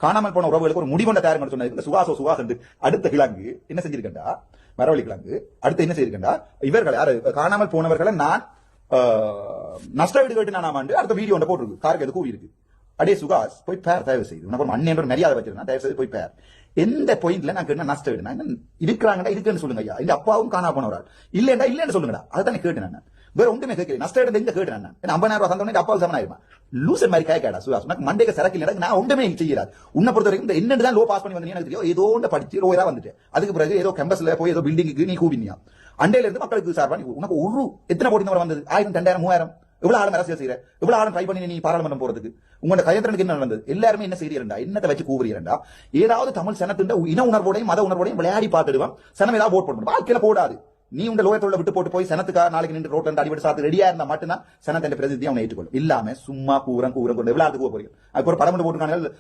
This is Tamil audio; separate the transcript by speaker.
Speaker 1: காணாமல் போன உறவுகளுக்கு ஒரு முடிவெண்ட தயார் சொன்னது சுகாஸ் என்று அடுத்த கிழங்கு என்ன செஞ்சிருக்கா மரவழி கிழங்கு அடுத்து என்ன செய்திருக்கா இவர்கள் யாரு காணாமல் போனவர்களை நான் நஷ்ட வீடு கேட்டு நான் அடுத்த வீடியோ ஒன்று போட்டிருக்கு காருக்கு அது கூவி இருக்கு அடே சுகாஸ் போய் பேர் தயவு செய்து உனக்கு அண்ணன் என்ற மரியாதை வச்சிருந்தா தயவு செய்து போய் பேர் எந்த பாயிண்ட்ல நான் கேட்டேன் நஷ்ட வீடு நான் இருக்கிறாங்கடா இருக்குன்னு சொல்லுங்க ஐயா இந்த அப்பாவும் காணா போனவரால் இல்லையா இல்லன்னு சொல்லுங்கடா அதுதான் கேட்டேன் நான் வேற ஒன்றுமே கேட்கல நஷ்ட வீடு எங்க கேட்டேன் நான் 50,000 ரூபாய் தந்தோடனே அப்பாவும் சமன் ஆயிருமா லூசன் மாதிரி கேட்காடா சுகாஸ் உனக்கு மண்டேக்கு சரக்கு இல்லை நான் ஒன்றுமே செய்யறாது உன்னை பொறுத்த வரைக்கும் இந்த என்னன்னு தான் லோ பாஸ் பண்ணி வந்து எனக்கு தெரியும் ஏதோ ஒன்று படிச்சு லோயரா வந்துட்டு அதுக்கு பிறகு ஏதோ கேம்பஸ்ல போய் ஏதோ பில்டிங்க்கு நீ கூவினியா அண்டையில இருந்து மக்களுக்கு சார்பா நீ உனக்கு ஒரு எத்தனை போட்டி வந்தது 1000 2000 3000 எவ்வளவு ஆளும் அரசியல் செய்யற எவ்வளவு ஆளும் ட்ரை பண்ணி நீ பாராளுமன்றம் போறதுக்கு உங்களோட கையத்திரனுக்கு என்ன நடந்தது எல்லாருமே என்ன செய்யறா என்னத்தை வச்சு கூவுறீரா ஏதாவது தமிழ் சனத்தின் இன உணர்வோடையும் மத உணர்வோடையும் விளையாடி பார்த்துடுவான் சனம் ஏதாவது போட் போடணும் வாழ்க்கையில போடாது நீ உங்க லோயத்தோட விட்டு போட்டு போய் சனத்துக்காக நாளைக்கு நின்று ரோட்ல அடிபட்டு சாத்து ரெடியா இருந்தா மட்டும்தான் சனத்தை பிரதிநிதி அவனை ஏற்றுக்கொள்ளும் இல்லாம சும்மா கூறம் கொண்டு எவ்வளவு கூவ போறீங்க அதுக்கு ஒரு படம் போட்டுருக்காங்க